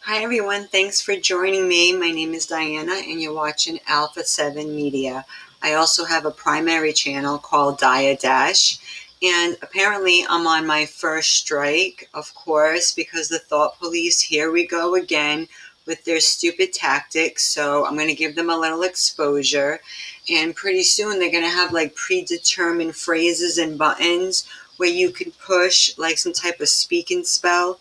Hi everyone, thanks for joining me. My name is Diana and you're watching Alpha 7 Media. I also have a primary channel called Dia Dash, and apparently I'm on my first strike, of course, because the thought police, here we go again with their stupid tactics. So I'm going to give them a little exposure, and pretty soon they're going to have like predetermined phrases and buttons where you can push like some type of speaking spell,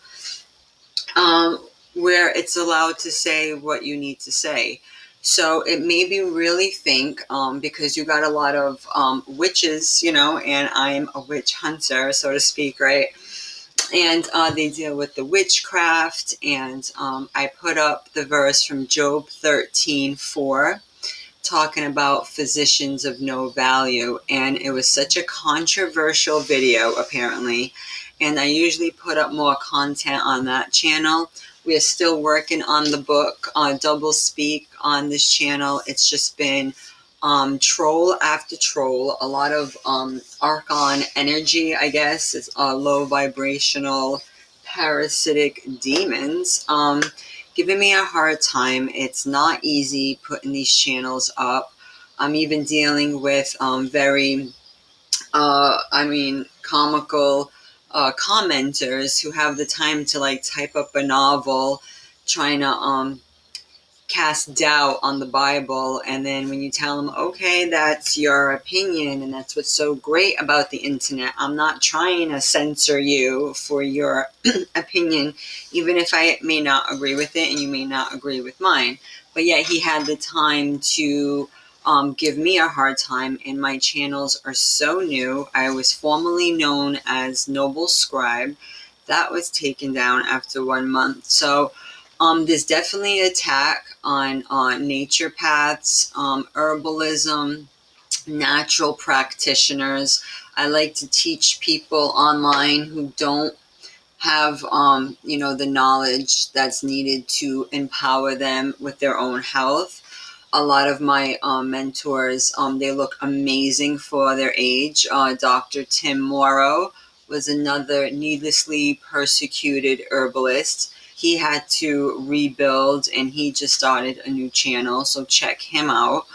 where it's allowed to say what you need to say. So it made me really think, because you got a lot of witches, and I'm a witch hunter, so to speak, right? And they deal with the witchcraft, and I put up the verse from Job 13:4, talking about physicians of no value, and it was such a controversial video apparently, and I usually put up more content on that channel. We are still working on the book doublespeak on this channel. It's just been troll after troll, a lot of archon energy, I guess. It's low vibrational parasitic demons giving me a hard time. It's not easy putting these channels up. I'm even dealing with very, comical commenters who have the time to like type up a novel, trying to cast doubt on the Bible, and then when you tell them, okay, that's your opinion, and that's what's so great about the internet, I'm not trying to censor you for your opinion, even if I may not agree with it and you may not agree with mine. But yet he had the time to give me a hard time, and my channels are so new. I was formerly known as Noble Scribe. That was taken down after 1 month. So there's definitely an attack on naturopaths, herbalism, natural practitioners. I like to teach people online who don't have, the knowledge that's needed to empower them with their own health. A lot of my mentors, they look amazing for their age. Dr. Tim Morrow was another needlessly persecuted herbalist. He had to rebuild, and he just started a new channel, so check him out.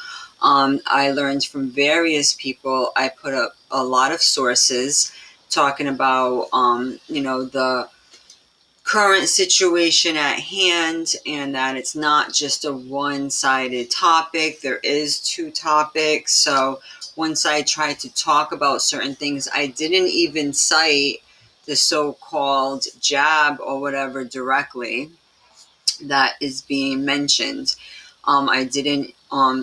I learned from various people. I put up a lot of sources talking about, the current situation at hand, and that it's not just a one-sided topic. There is two topics. So once I tried to talk about certain things, I didn't even cite the so-called jab or whatever directly that is being mentioned. I didn't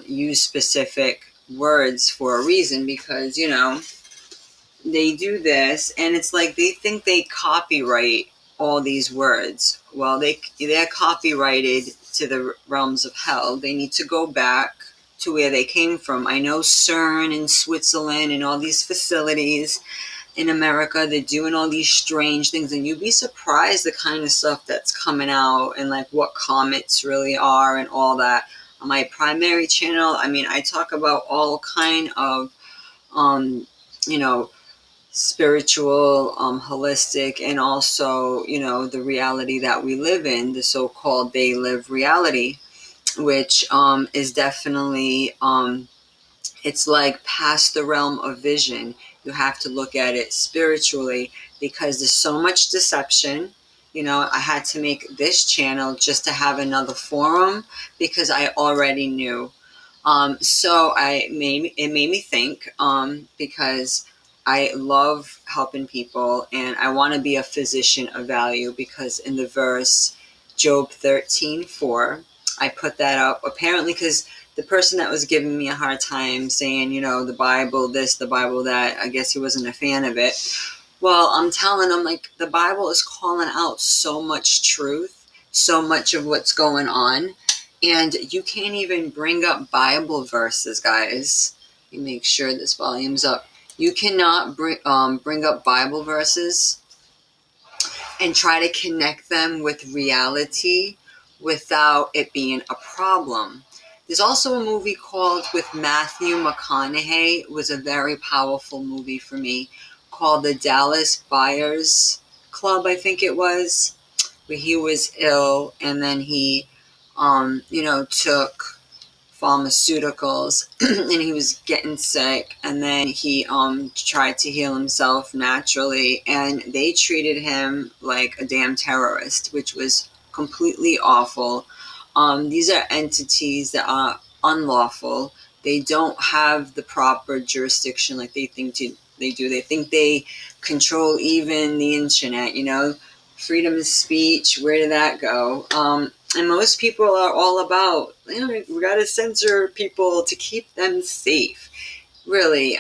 use specific words for a reason, because they do this, and it's like they think they copyright all these words. Well, they're copyrighted to the realms of hell. They need to go back to where they came from. I know CERN in Switzerland and all these facilities in America, they're doing all these strange things, and you'd be surprised the kind of stuff that's coming out, and like what comets really are and all that. On my primary channel, I talk about all kind of you know spiritual, holistic, and also, the reality that we live in, the so-called they live reality, which is definitely, it's like past the realm of vision. You have to look at it spiritually, because there's so much deception. I had to make this channel just to have another forum, because I already knew. So it made me think, because I love helping people, and I want to be a physician of value, because in the verse Job 13:4, I put that up apparently because the person that was giving me a hard time, saying, the Bible this, the Bible that, I guess he wasn't a fan of it. Well, I'm telling him, like, the Bible is calling out so much truth, so much of what's going on, and you can't even bring up Bible verses, guys. Let me make sure this volume's up. You cannot bring up Bible verses and try to connect them with reality without it being a problem. There's also a movie called, with Matthew McConaughey. It was a very powerful movie for me, called The Dallas Buyers Club, I think it was. where he was ill, and then he, took pharmaceuticals and he was getting sick, and then he tried to heal himself naturally, and they treated him like a damn terrorist, which was completely awful. These are entities that are unlawful. They don't have the proper jurisdiction like they do. They think they control even the internet, freedom of speech. Where did that go? And most people are all about, we got to censor people to keep them safe. Really,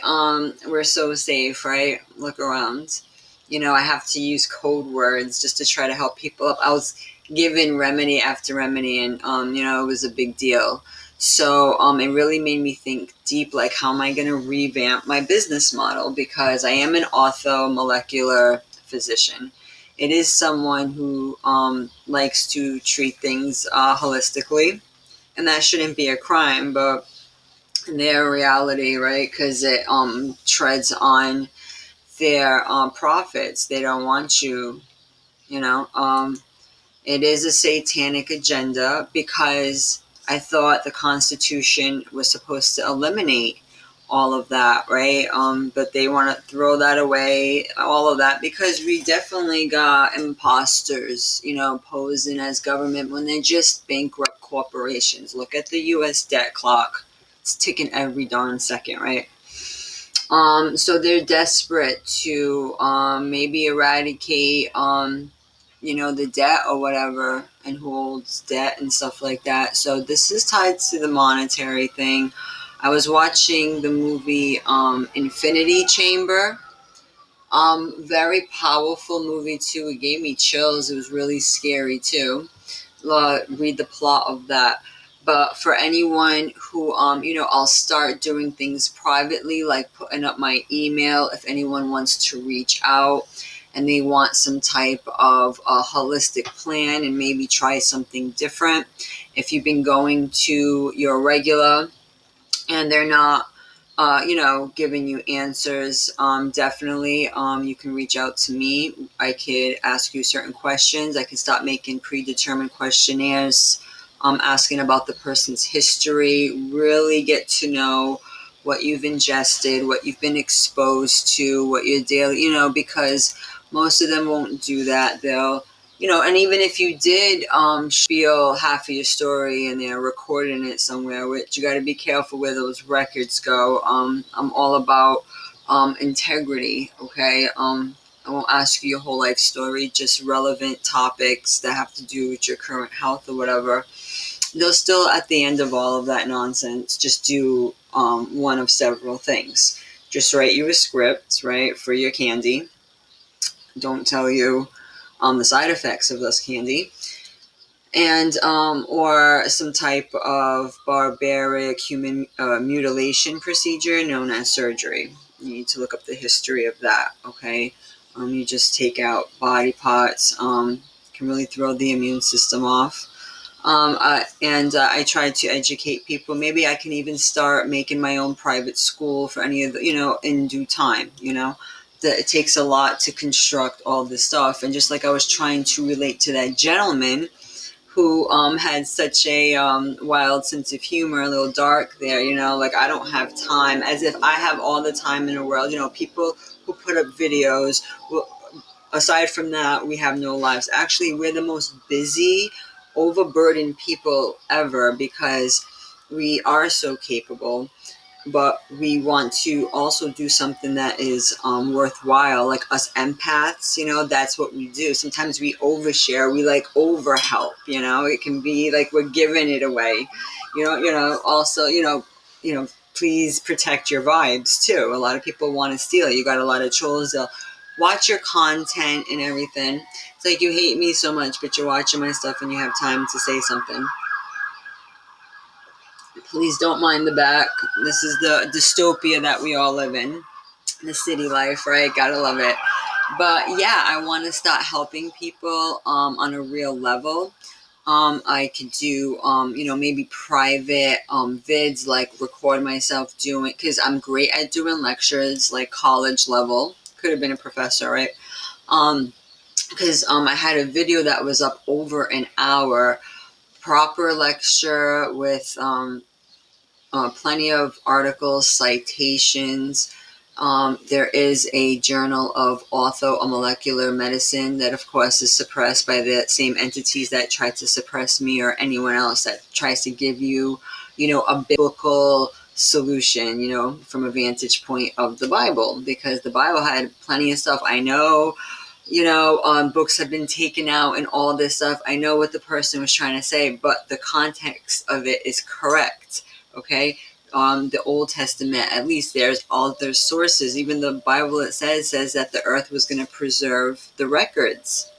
we're so safe, right? Look around. I have to use code words just to try to help people up. I was given remedy after remedy, and it was a big deal. So it really made me think deep, like, how am I going to revamp my business model? Because I am an orthomolecular physician. It is someone who likes to treat things holistically, and that shouldn't be a crime, but their reality, right? Because it treads on their profits. They don't want you, you know. It is a satanic agenda, because I thought the Constitution was supposed to eliminate all of that, right? But they want to throw that away, all of that, because we definitely got imposters, posing as government when they're just bankrupt corporations. Look at the U.S. debt clock; it's ticking every darn second, right? So they're desperate to maybe eradicate, the debt or whatever, and who holds debt and stuff like that. So this is tied to the monetary thing. I was watching the movie Infinity Chamber. Very powerful movie too. It gave me chills. It was really scary too. Read the plot of that. But for anyone who, I'll start doing things privately, like putting up my email if anyone wants to reach out and they want some type of a holistic plan and maybe try something different. If you've been going to your regular and they're not, giving you answers, definitely, you can reach out to me. I could ask you certain questions. I could start making predetermined questionnaires, asking about the person's history, really get to know what you've ingested, what you've been exposed to, what your daily, because most of them won't do that. They'll, and even if you did spiel half of your story and they're recording it somewhere, which you got to be careful where those records go. I'm all about integrity, okay? I won't ask you your whole life story, just relevant topics that have to do with your current health or whatever. They'll still, at the end of all of that nonsense, just do one of several things. Just write you a script, right, for your candy. Don't tell you the side effects of this candy, and or some type of barbaric human mutilation procedure known as surgery. You need to look up the history of that, okay? You just take out body parts, can really throw the immune system off. And I try to educate people. Maybe I can even start making my own private school for any of the, in due time, that it takes a lot to construct all this stuff. And just like I was trying to relate to that gentleman who had such a wild sense of humor, a little dark there, like, I don't have time, as if I have all the time in the world. People who put up videos, well, aside from that, we have no lives. Actually, we're the most busy, overburdened people ever, because we are so capable, but we want to also do something that is worthwhile. Like us empaths, that's what we do. Sometimes we overshare, we like overhelp, it can be like we're giving it away, also, please protect your vibes too. A lot of people want to steal. You got a lot of trolls. They'll watch your content and everything. It's like, you hate me so much, but you're watching my stuff and you have time to say something. Please don't mind the back. This is the dystopia that we all live in. The city life, right? Gotta love it. But yeah, I want to start helping people on a real level. I could do, maybe private vids, like record myself doing, because I'm great at doing lectures, like college level. Could have been a professor, right? because I had a video that was up over an hour, proper lecture with plenty of articles, citations. There is a journal of orthomolecular medicine that, of course, is suppressed by the same entities that try to suppress me or anyone else that tries to give you, a biblical solution, from a vantage point of the Bible, because the Bible had plenty of stuff. I know, books have been taken out and all this stuff. I know what the person was trying to say, but the context of it is correct. Okay, the Old Testament, at least there's all their sources. Even the Bible, it says that the earth was going to preserve the records,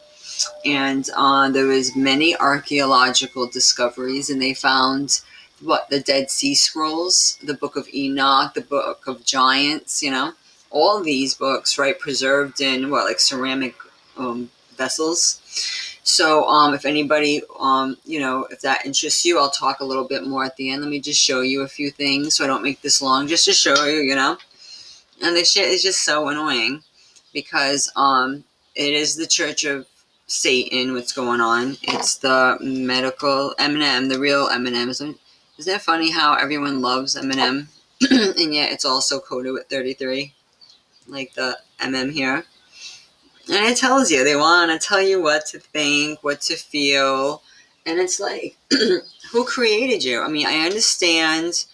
and there was many archaeological discoveries, and they found the Dead Sea Scrolls, the Book of Enoch, the Book of Giants. All these books, right, preserved in like ceramic vessels. So if anybody, if that interests you, I'll talk a little bit more at the end. Let me just show you a few things so I don't make this long, just to show you, And this shit is just so annoying because it is the Church of Satan, what's going on. It's the medical eminem, the real eminem. Isn't it funny how everyone loves eminem and yet it's also coded with 33, like the mm here? And it tells you, they want to tell you what to think, what to feel. And it's like, who created you? I mean, I understand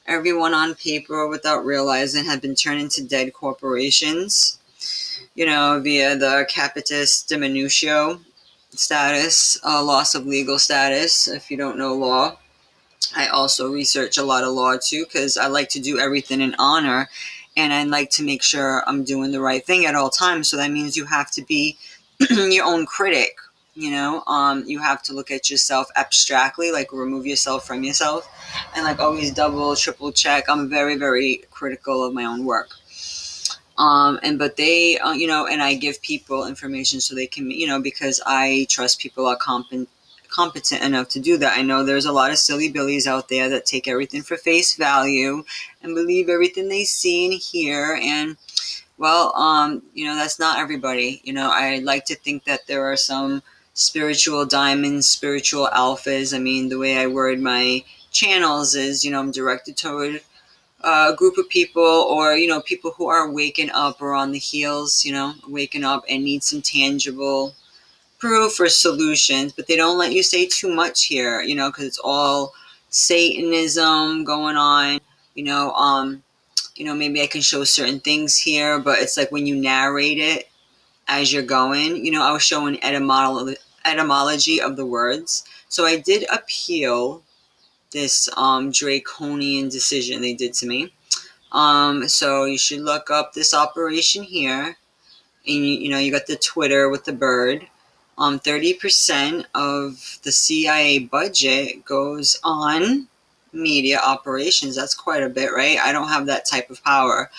everyone on paper without realizing had been turned into dead corporations, via the capitis diminutio status, loss of legal status, if you don't know law. I also research a lot of law too, because I like to do everything in honor, and I like to make sure I'm doing the right thing at all times. So that means you have to be your own critic. You have to look at yourself abstractly, like remove yourself from yourself, and like always double, triple check. I'm very, very critical of my own work. But they, and I give people information so they can, because I trust people are competent enough to do that. I know there's a lot of silly billies out there that take everything for face value and believe everything they see and hear. And well, that's not everybody. I like to think that there are some spiritual diamonds, spiritual alphas. I mean, the way I word my channels is, I'm directed toward a group of people, or people who are waking up or on the heels, waking up and need some tangible proof or solutions, but they don't let you say too much here, because it's all Satanism going on. Maybe I can show certain things here, but it's like when you narrate it as you're going, I was showing etymology of the words. So I did appeal this draconian decision they did to me. So you should look up this operation here, and you got the Twitter with the bird. 30% of the CIA budget goes on media operations. That's quite a bit, right? I don't have that type of power,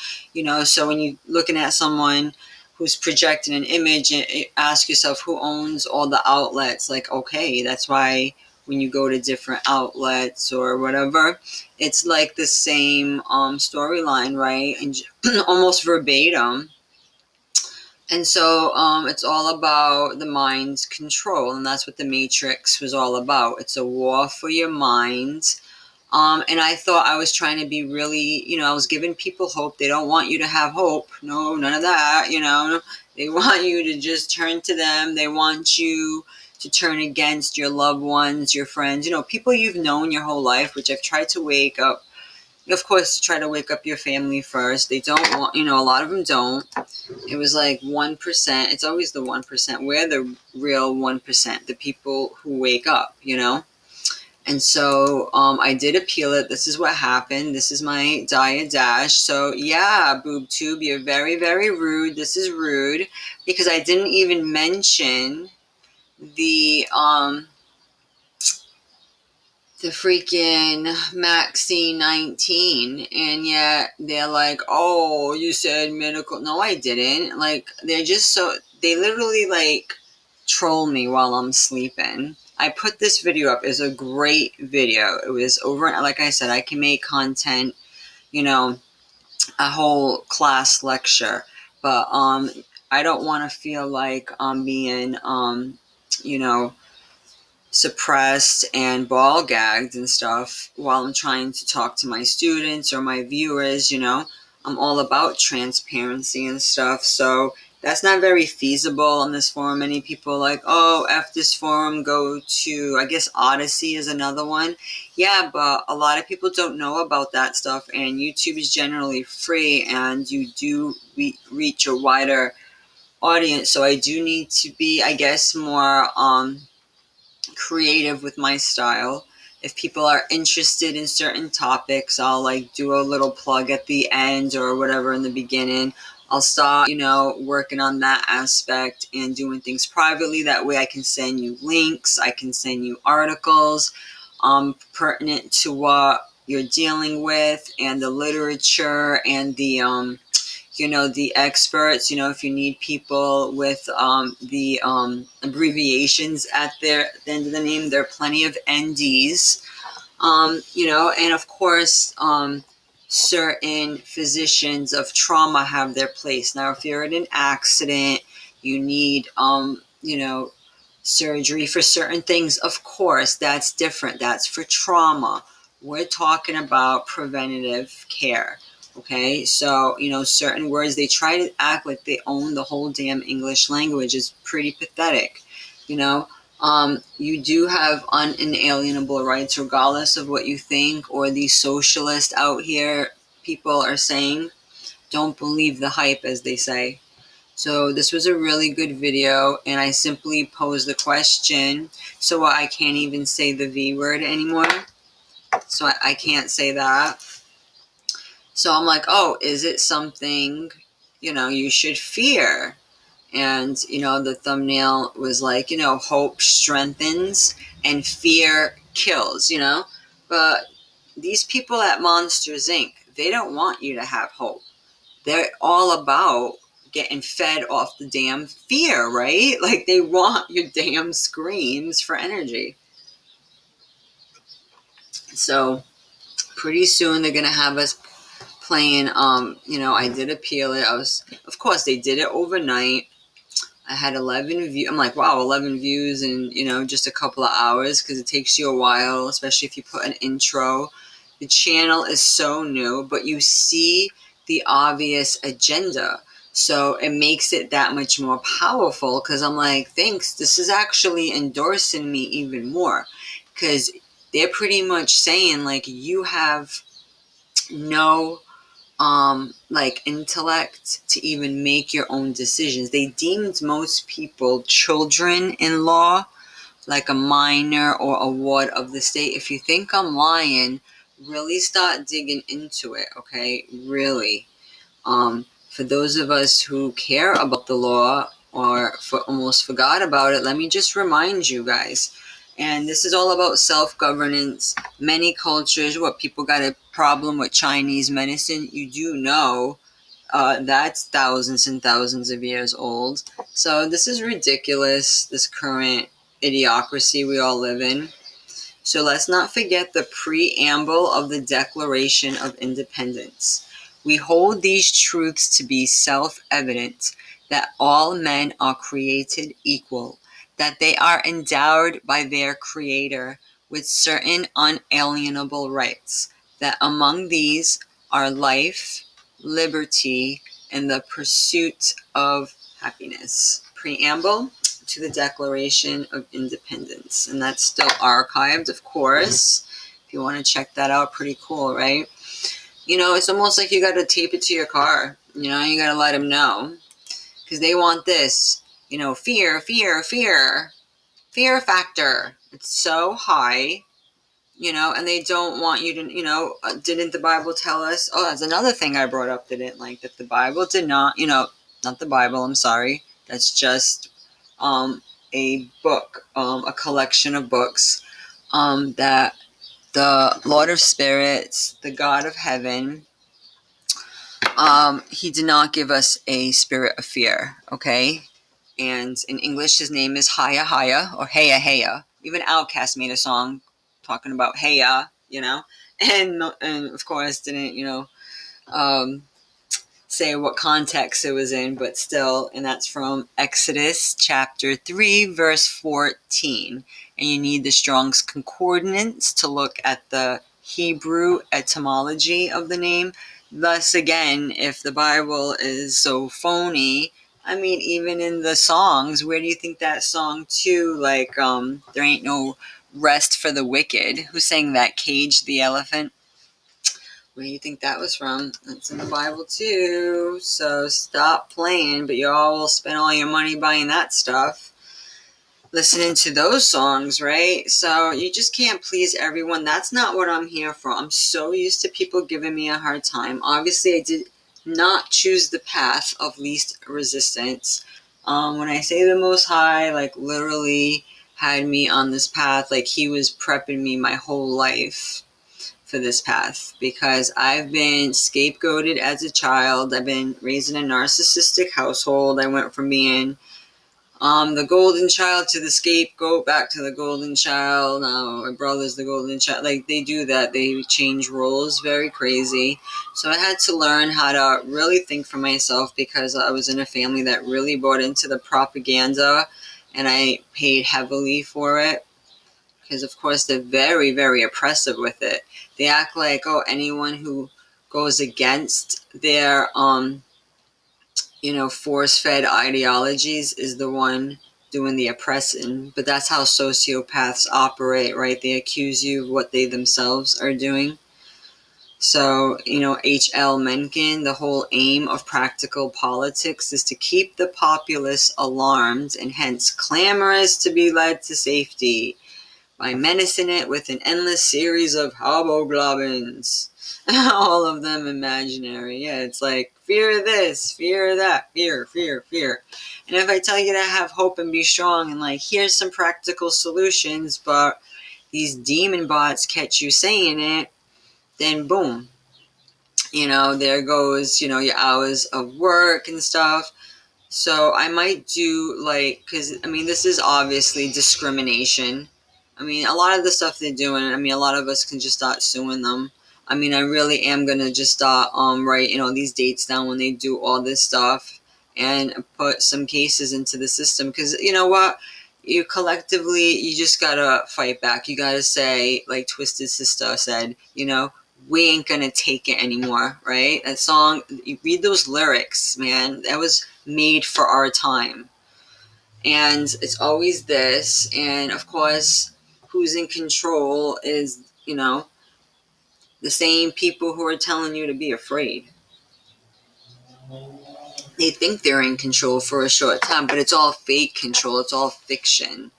So when you're looking at someone who's projecting an image, and ask yourself who owns all the outlets. Like, okay, that's why when you go to different outlets or whatever, it's like the same storyline, right? And almost verbatim. And so it's all about the mind's control, and that's what the Matrix was all about. It's a war for your mind. And I thought I was trying to be really, I was giving people hope. They don't want you to have hope. No, none of that, They want you to just turn to them. They want you to turn against your loved ones, your friends, people you've known your whole life, which I've tried to wake up. Of course, to try to wake up your family first. They don't want, a lot of them don't. It was like 1%. It's always the 1%. We're the real 1%, the people who wake up, And so I did appeal it. This is what happened. This is my Dia Dash. So yeah, BoobTube, you're very, very rude. This is rude because I didn't even mention the freaking Maxine 19, and yet they're like, oh, you said medical. No, I didn't. Like, they literally like troll me while I'm sleeping. I put this video up. It's a great video. It was over, like I said, I can make content, a whole class lecture, but I don't want to feel like I'm being, you know, suppressed and ball gagged and stuff while I'm trying to talk to my students or my viewers. I'm all about transparency and stuff. So that's not very feasible in this forum. Many people are like, oh, F this forum, go to, I guess Odyssey is another one. Yeah, but a lot of people don't know about that stuff, and YouTube is generally free, and you do reach a wider audience. So I do need to be, I guess, more creative with my style. If people are interested in certain topics, I'll like do a little plug at the end or whatever in the beginning. I'll start, working on that aspect and doing things privately. That way I can send you links, I can send you articles pertinent to what you're dealing with, and the literature, and the experts. If you need people with the abbreviations at the end of the name, there are plenty of NDs. And of course, certain physicians of trauma have their place. Now, if you're in an accident, you need, surgery for certain things, of course, that's different. That's for trauma. We're talking about preventative care. Okay, so, certain words, they try to act like they own the whole damn English language. Is pretty pathetic. You do have unalienable rights, regardless of what you think or these socialists out here people are saying. Don't believe the hype, as they say. So this was a really good video, and I simply posed the question. So I can't even say the V word anymore. So I can't say that. So I'm like, oh, is it something, you should fear? And, the thumbnail was like, hope strengthens and fear kills, But these people at Monsters Inc., they don't want you to have hope. They're all about getting fed off the damn fear, right? Like, they want your damn screams for energy. So pretty soon they're going to have us playing, I did appeal it. Of course, they did it overnight. I had 11 views. I'm like, wow, 11 views in, just a couple of hours, because it takes you a while, especially if you put an intro. The channel is so new, but you see the obvious agenda. So it makes it that much more powerful, because I'm like, thanks, this is actually endorsing me even more, because they're pretty much saying, like, you have no intellect to even make your own decisions. They deemed most people children in law, like a minor or a ward of the state. If you think I'm lying, really start digging into it, okay? Really. For those of us who care about the law or almost forgot about it, let me just remind you guys. And this is all about self-governance. Many cultures, people got a problem with Chinese medicine, you do know that's thousands and thousands of years old. So this is ridiculous, this current idiocracy we all live in. So let's not forget the preamble of the Declaration of Independence. We hold these truths to be self-evident, that all men are created equal, that they are endowed by their Creator with certain unalienable rights, that among these are life, liberty, and the pursuit of happiness. Preamble to the Declaration of Independence. And that's still archived, of course. If you want to check that out, pretty cool, right? It's almost like you got to tape it to your car. You got to let them know. Because they want this, fear, fear, fear. Fear factor. It's so high, and they don't want you to, didn't the Bible tell us? Oh, that's another thing I brought up, didn't like, that the Bible did not, not the Bible, I'm sorry. That's just a book, a collection of books that the Lord of Spirits, the God of Heaven, he did not give us a spirit of fear, okay? And in English, his name is Haya Haya, or Heya Heya. Even Outkast made a song talking about Heya, and of course didn't, say what context it was in, but still, and that's from Exodus chapter 3, verse 14. And you need the Strong's Concordance to look at the Hebrew etymology of the name. Thus, again, if the Bible is so phony, I mean, even in the songs, where do you think that song too, like, there ain't no rest for the wicked? Who sang that? Cage the Elephant? Where do you think that was from? That's in the Bible too. So stop playing, but you all will spend all your money buying that stuff, listening to those songs, right? So you just can't please everyone. That's not what I'm here for. I'm so used to people giving me a hard time. Obviously, I did not choose the path of least resistance. When I say the Most High, like literally had me on this path, like he was prepping me my whole life for this path, because I've been scapegoated as a child. I've been raised in a narcissistic household. I went from being the golden child to the scapegoat, back to the golden child. Now my brother's the golden child. Like, they do that. They change roles. Very crazy. So I had to learn how to really think for myself, because I was in a family that really bought into the propaganda, and I paid heavily for it. Because, of course, they're very, very oppressive with it. They act like, oh, anyone who goes against their force-fed ideologies is the one doing the oppressing. But that's how sociopaths operate, right? They accuse you of what they themselves are doing. So, H.L. Mencken, the whole aim of practical politics is to keep the populace alarmed and hence clamorous to be led to safety by menacing it with an endless series of hobgoblins. All of them imaginary. Yeah, it's like, fear this, fear that, fear, fear, fear. And if I tell you to have hope and be strong, and like, here's some practical solutions, but these demon bots catch you saying it, then boom. There goes, your hours of work and stuff. So I might do, like, because, this is obviously discrimination. A lot of the stuff they're doing, a lot of us can just start suing them. I really am going to just start write, these dates down when they do all this stuff, and put some cases into the system. Because, you know what? You collectively, you just got to fight back. You got to say, like Twisted Sister said, we ain't gonna take it anymore, right? That song, you read those lyrics, man, that was made for our time. And it's always this, and of course, who's in control is, the same people who are telling you to be afraid. They think they're in control for a short time, but it's all fake control, it's all fiction.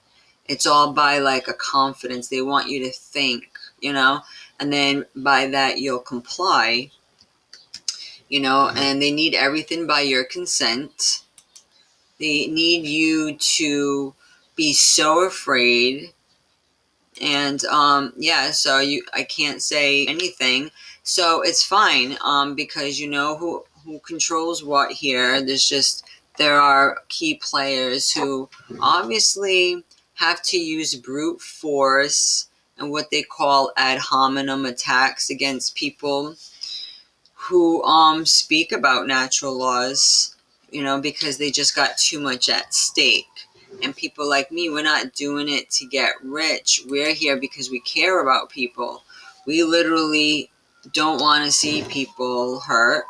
It's all by like a confidence. They want you to think, and then by that you'll comply, and they need everything by your consent. They need you to be so afraid. And so I can't say anything. So it's fine, because who controls what here. There are key players who obviously have to use brute force and what they call ad hominem attacks against people who speak about natural laws, because they just got too much at stake. And people like me, we're not doing it to get rich. We're here because we care about people. We literally don't want to see people hurt.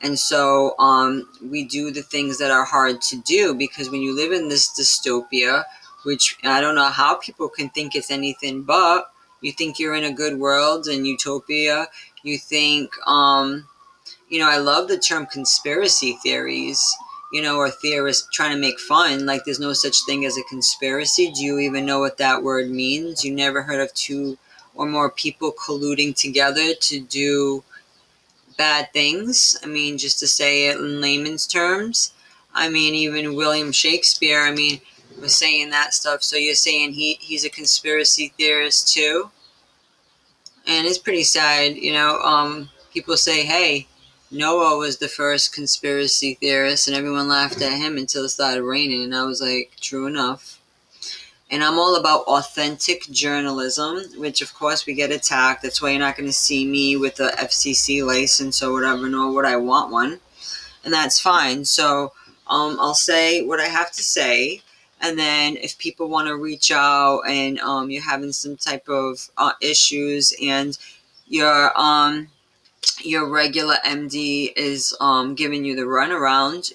And so we do the things that are hard to do, because when you live in this dystopia, which I don't know how people can think it's anything but, you think you're in a good world and utopia. You think, I love the term conspiracy theories, or theorists trying to make fun. Like, there's no such thing as a conspiracy. Do you even know what that word means? You never heard of two or more people colluding together to do bad things? Just to say it in layman's terms. Even William Shakespeare, was saying that stuff. So you're saying he's a conspiracy theorist too? And it's pretty sad, people say, hey, Noah was the first conspiracy theorist, and everyone laughed at him until it started raining. And I was like, true enough. And I'm all about authentic journalism, which of course we get attacked. That's why you're not going to see me with the FCC license or whatever, nor would I want one. and that's fine. So I'll say what I have to say, and then if people want to reach out and you're having some type of issues and your regular MD is giving you the runaround,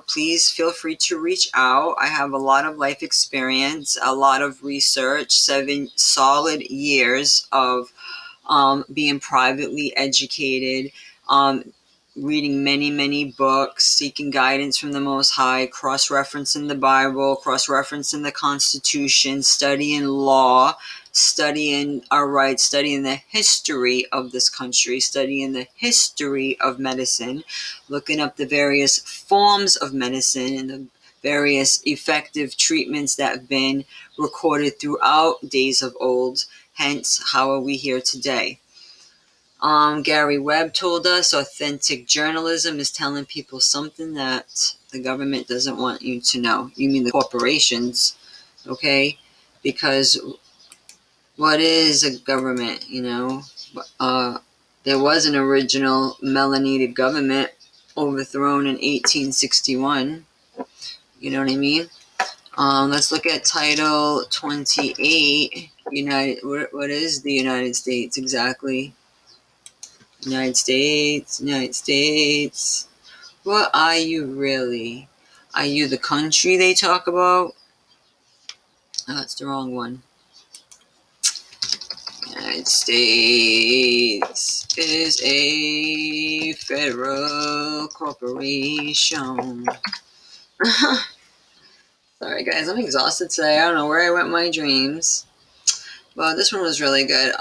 please feel free to reach out. I have a lot of life experience, a lot of research, 7 solid years of being privately educated, reading many, many books, seeking guidance from the Most High, cross-referencing the Bible, cross-referencing the Constitution, studying law, studying our rights, studying the history of this country, studying the history of medicine, looking up the various forms of medicine and the various effective treatments that have been recorded throughout days of old. Hence, how are we here today? Gary Webb told us authentic journalism is telling people something that the government doesn't want you to know. You mean the corporations, okay? Because what is a government, there was an original melanated government overthrown in 1861. You know what I mean? Let's look at Title 28. What is the United States exactly? United States, United States. What are you really? Are you the country they talk about? Oh, that's the wrong one. United States is a federal corporation. Sorry guys, I'm exhausted today. I don't know where I went with my dreams. Well, this one was really good.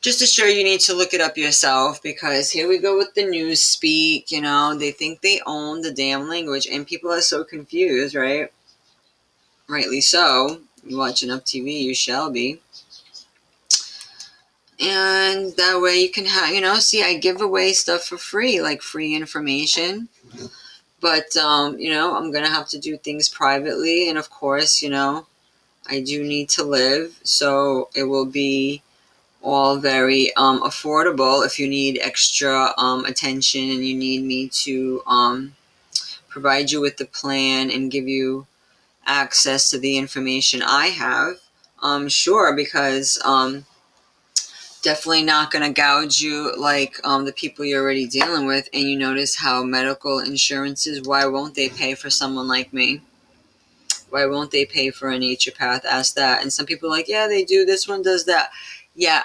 Just to show you need to look it up yourself, because here we go with the news speak, they think they own the damn language, and people are so confused, right? Rightly so. You watch enough TV, you shall be. And that way you can have, see, I give away stuff for free, like free information. But, I'm going to have to do things privately. And of course, I do need to live. So it will be all very affordable. If you need extra attention and you need me to provide you with the plan and give you access to the information I have, sure, because definitely not going to gouge you like the people you're already dealing with. And you notice how medical insurances, why won't they pay for someone like me? Why won't they pay for a naturopath? Ask that. And some people are like, yeah, they do. This one does that. Yeah,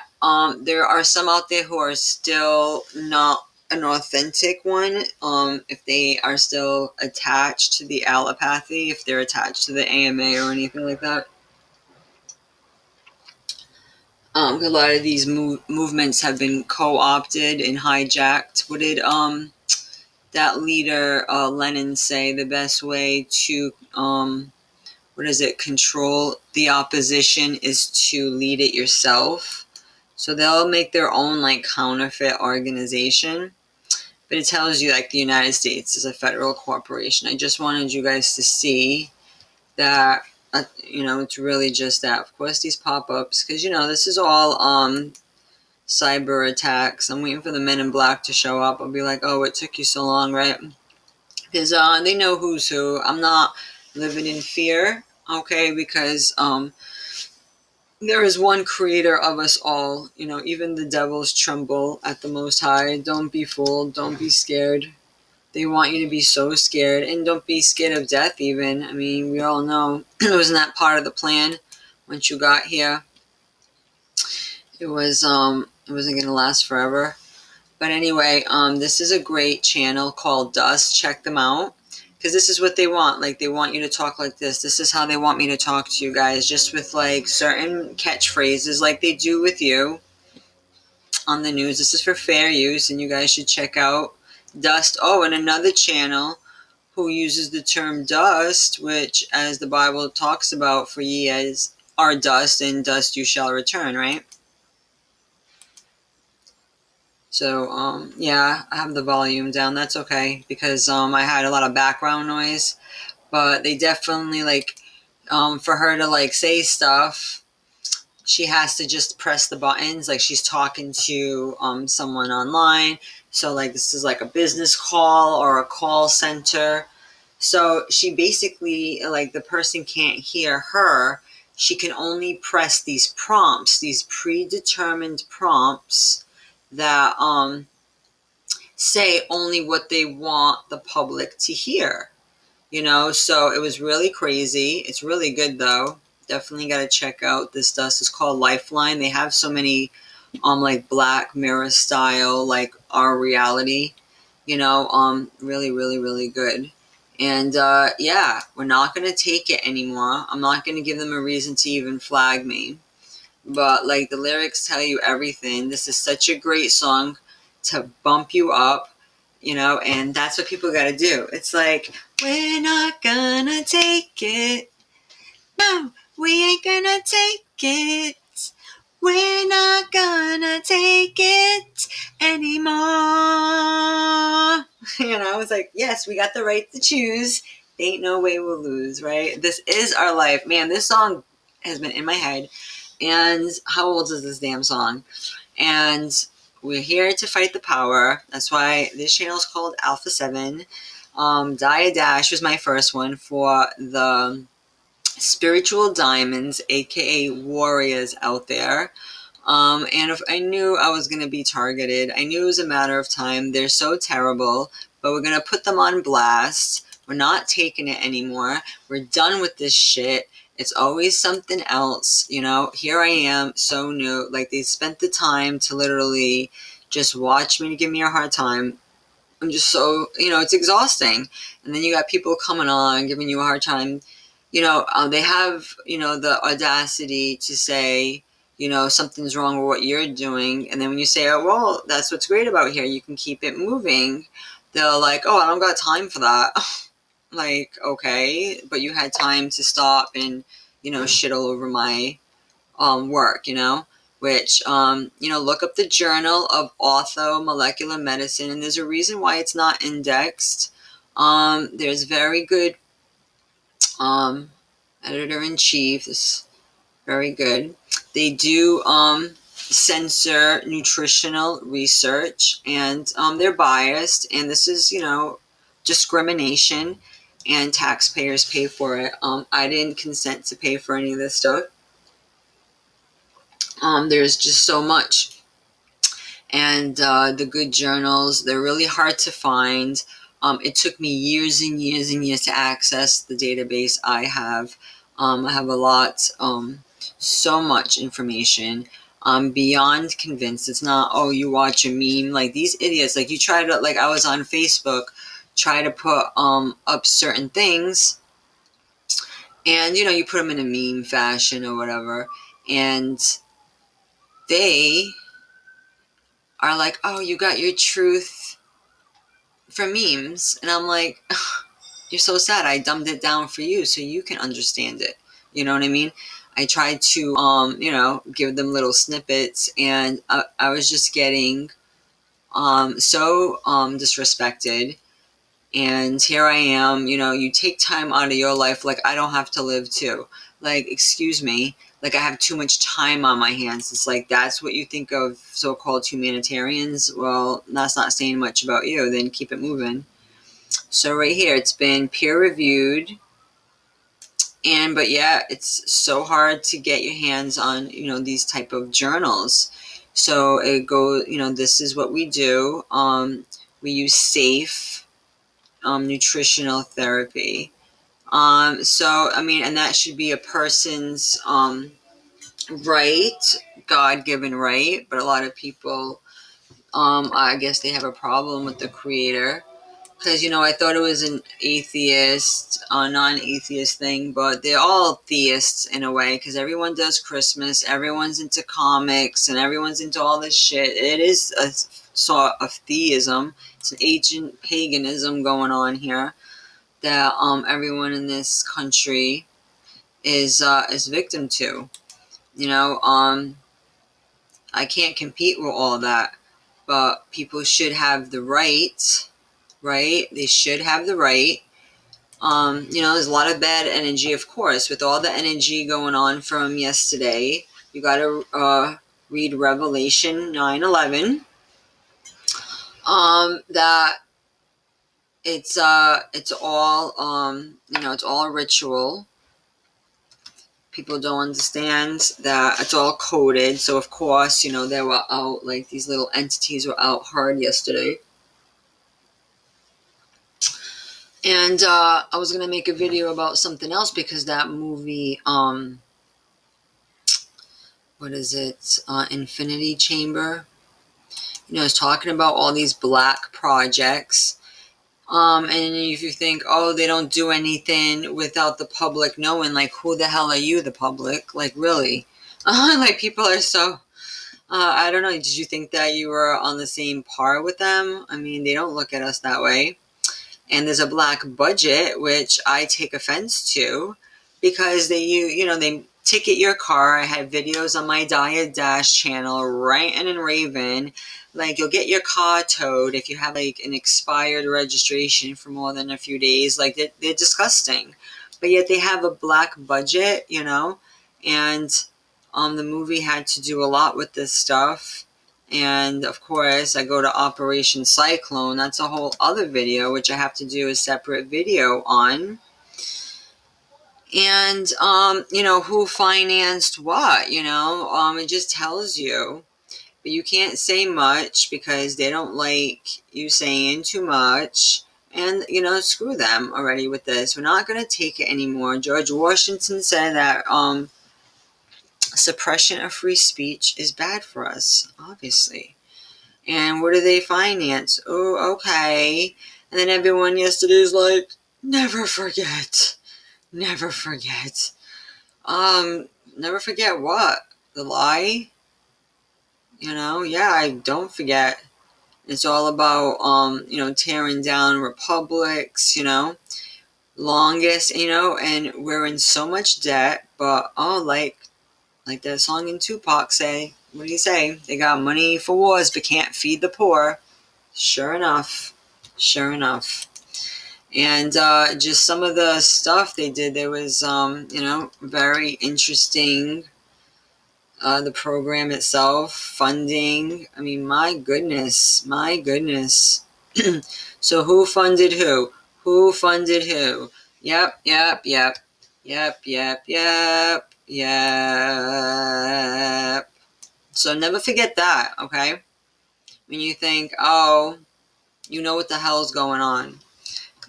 there are some out there who are still not an authentic one. If they are still attached to the allopathy, if they're attached to the AMA or anything like that. A lot of these movements have been co-opted and hijacked. What did that leader Lenin say? The best way to control the opposition is to lead it yourself. So they'll make their own like counterfeit organization, but it tells you like the United States is a federal corporation. I just wanted you guys to see that it's really just that. Of course, these pop-ups, because this is all cyber attacks. I'm waiting for the men in black to show up. I'll be like, oh, it took you so long, right? Because they know who's who. I'm not living in fear, okay? Because there is one creator of us all. Even the devils tremble at the Most High. Don't be fooled. Don't be scared. They want you to be so scared, and don't be scared of death even. I mean, we all know wasn't that part of the plan once you got here? It wasn't going to last forever. But anyway, this is a great channel called Dust. Check them out, because this is what they want. Like, they want you to talk like this. This is how they want me to talk to you guys, just with like certain catchphrases like they do with you on the news. This is for fair use, and you guys should check out Dust. Oh, and another channel who uses the term dust, which, as the Bible talks about, for ye as are dust, and dust you shall return, right? So, yeah, I have the volume down. That's okay, because I had a lot of background noise. But they definitely, like, for her to, like, say stuff, she has to just press the buttons. Like, she's talking to someone online. So like this is like a business call or a call center. So she basically, like, the person can't hear her. She can only press these prompts, these predetermined prompts that say only what they want the public to hear. So it was really crazy. It's really good though. Definitely got to check out this stuff. It's called Lifeline. They have so many like Black Mirror style, like our reality, really, really, really good. And yeah, we're not going to take it anymore. I'm not going to give them a reason to even flag me. But like the lyrics tell you everything. This is such a great song to bump you up, and that's what people got to do. It's like, we're not gonna take it. No, we ain't gonna take it. We're not gonna take it anymore. And I was like, yes, we got the right to choose. Ain't no way we'll lose, right? This is our life. Man, this song has been in my head. And how old is this damn song? And we're here to fight the power. That's why this channel is called Alpha 7. Dia Dash was my first one for the spiritual diamonds, aka warriors out there. And if I knew I was going to be targeted, I knew it was a matter of time. They're so terrible, but we're going to put them on blast. We're not taking it anymore. We're done with this shit. It's always something else, Here I am, so new. Like, they spent the time to literally just watch me and give me a hard time. I'm just so, it's exhausting. And then you got people coming on, giving you a hard time. They have, the audacity to say, something's wrong with what you're doing. And then when you say, oh, well, that's what's great about here, you can keep it moving, they're like, oh, I don't got time for that. Like, okay, but you had time to stop and, shit all over my work, which, look up the Journal of Orthomolecular Medicine, and there's a reason why it's not indexed. There's very good editor-in-chief, this very good. They do censor nutritional research, and they're biased, and this is, discrimination, and taxpayers pay for it. I didn't consent to pay for any of this stuff. There's just so much. And the good journals, they're really hard to find. It took me years and years and years to access the database I have. I have a lot, so much information. I'm beyond convinced. It's not, oh, you watch a meme. Like, these idiots, like, you try to, like, I was on Facebook, try to put up certain things, and, you put them in a meme fashion or whatever, and they are like, oh, you got your truth from memes. And I'm like, you're so sad. I dumbed it down for you so you can understand it. You know what I mean? I tried to, give them little snippets, and I was just getting so disrespected. And here I am, you take time out of your life, like, I don't have to live too. Like, excuse me, like, I have too much time on my hands. It's like, that's what you think of so-called humanitarians? Well, that's not saying much about you. Then keep it moving. So right here, it's been peer-reviewed. But yeah, it's so hard to get your hands on, these type of journals. So it goes, this is what we do. We use safe nutritional therapy. So, I mean, and that should be a person's right, God-given right, but a lot of people, I guess they have a problem with the creator, because, I thought it was an atheist, non-atheist thing, but they're all theists in a way, because everyone does Christmas, everyone's into comics, and everyone's into all this shit. It is a sort of theism. It's an ancient paganism going on here that everyone in this country is victim to. I can't compete with all that, but people should have the right, right? They should have the right. There's a lot of bad energy, of course, with all the energy going on from yesterday. You got to read Revelation 9:11. that it's all, it's all ritual. People don't understand that it's all coded. So of course, they were out, like these little entities were out hard yesterday. And I was gonna make a video about something else because that movie, what is it? Infinity Chamber. It's talking about all these black projects. And if you think, oh, they don't do anything without the public knowing, like, who the hell are you, the public? Like, really? Like, people are so, I don't know. Did you think that you were on the same par with them? I mean, they don't look at us that way. And there's a black budget, which I take offense to, because they ticket your car. I have videos on my Diet Dash channel, ranting and raving. Like, you'll get your car towed if you have like an expired registration for more than a few days. Like, they're disgusting, but yet they have a black budget, and the movie had to do a lot with this stuff. And of course, I go to Operation Cyclone. That's a whole other video, which I have to do a separate video on. And, who financed what, it just tells you. But you can't say much because they don't like you saying too much. And, screw them already with this. We're not going to take it anymore. George Washington said that suppression of free speech is bad for us, obviously. And what do they finance? Oh, okay. And then everyone yesterday's like, never forget. Never forget. Never forget what? The lie? Yeah, I don't forget. It's all about, tearing down republics, longest, and we're in so much debt, but, like that song in Tupac say, what do you say? They got money for wars, but can't feed the poor. Sure enough. Sure enough. And just some of the stuff they did, there was, very interesting. The program itself, funding. I mean, my goodness. My goodness. So who funded who? Who funded who? Yep, yep, yep. Yep, yep, yep. Yep. So never forget that, okay? When you think, oh, you know what the hell's going on.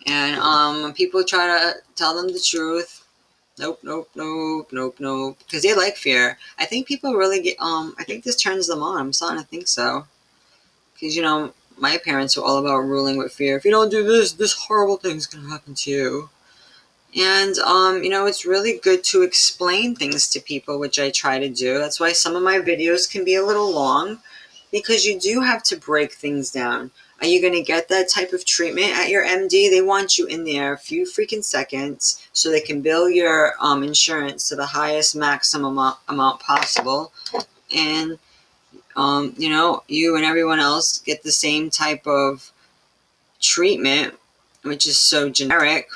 And when people try to tell them the truth, nope, nope, nope, nope, nope, because they like fear. I think people really get, I think this turns them on. I'm starting to think so. Because, my parents were all about ruling with fear. If you don't do this, this horrible thing's going to happen to you. And, it's really good to explain things to people, which I try to do. That's why some of my videos can be a little long, because you do have to break things down. Are you going to get that type of treatment at your MD? They want you in there a few freaking seconds so they can bill your insurance to the highest maximum amount possible. And, you and everyone else get the same type of treatment, which is so generic.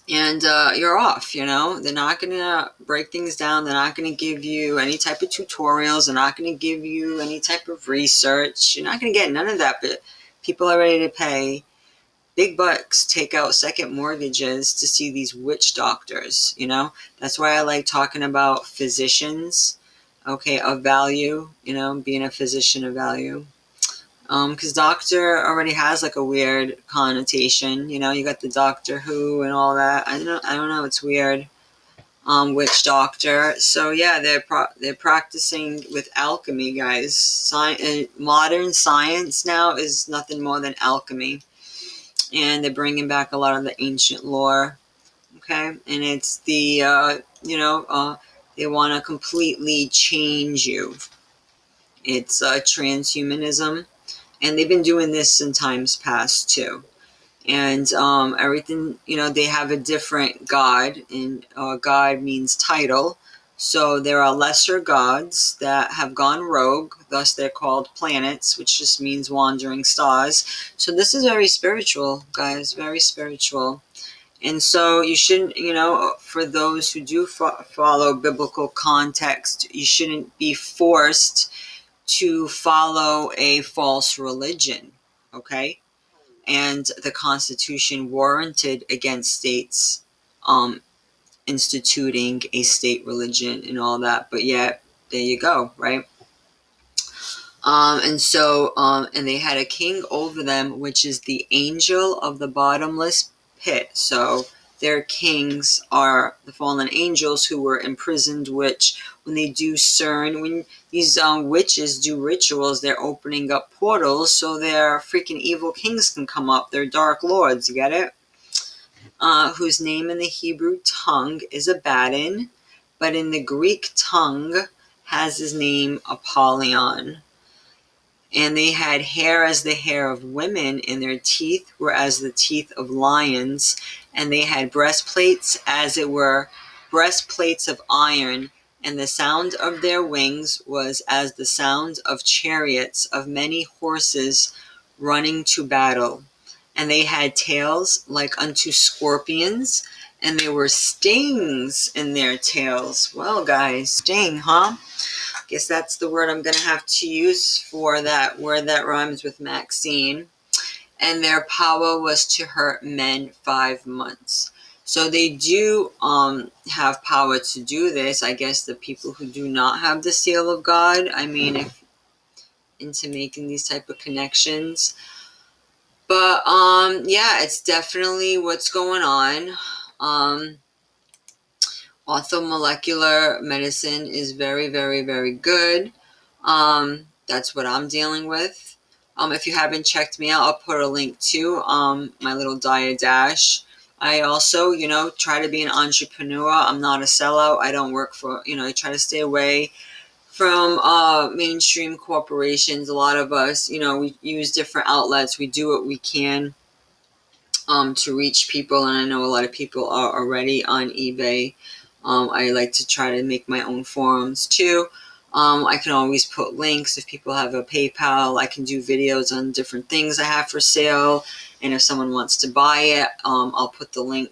And you're off, They're not going to break things down. They're not going to give you any type of tutorials. They're not going to give you any type of research. You're not going to get none of that, but people are ready to pay big bucks, take out second mortgages to see these witch doctors, That's why I like talking about physicians, okay, of value, being a physician of value. Because doctor already has like a weird connotation, you got the Doctor Who and all that. I don't know, it's weird. Witch doctor. So yeah, they're practicing with alchemy, guys. Modern science now is nothing more than alchemy, and they're bringing back a lot of the ancient lore. Okay, and it's the they want to completely change you. It's transhumanism. And they've been doing this in times past too. And everything, they have a different god, and god means title. So there are lesser gods that have gone rogue, thus they're called planets, which just means wandering stars. So this is very spiritual, guys, very spiritual. And so you shouldn't, for those who do follow biblical context, you shouldn't be forced to follow a false religion. okay? And the Constitution warranted against states um, instituting a state religion and all that. But yet, there you go, right? And they had a king over them, which is the angel of the bottomless pit. So their kings are the fallen angels who were imprisoned, which when they do when these witches do rituals, they're opening up portals so their freaking evil kings can come up. They're dark lords, you get it? Whose name in the Hebrew tongue is Abaddon, but in the Greek tongue has his name Apollyon. And they had hair as the hair of women, and their teeth were as the teeth of lions. And they had breastplates, as it were breastplates of iron. And the sound of their wings was as the sound of chariots of many horses running to battle. And they had tails like unto scorpions, and there were stings in their tails. Well, guys, sting, huh? Guess that's the word I'm going to have to use for that word that rhymes with Maxine. And their power was to hurt men 5 months. So they do have power to do this. I guess the people who do not have the seal of God, I mean, if into making these type of connections. But yeah, it's definitely what's going on. Orthomolecular medicine is very, very, very good. That's what I'm dealing with. If you haven't checked me out, I'll put a link to my little diet dash. I also, try to be an entrepreneur. I'm not a sellout. I don't work for, I try to stay away from mainstream corporations. A lot of us, we use different outlets. We do what we can to reach people, and I know a lot of people are already on eBay. I like to try to make my own forums too. I can always put links if people have a PayPal. I can do videos on different things I have for sale, and if someone wants to buy it, I'll put the link,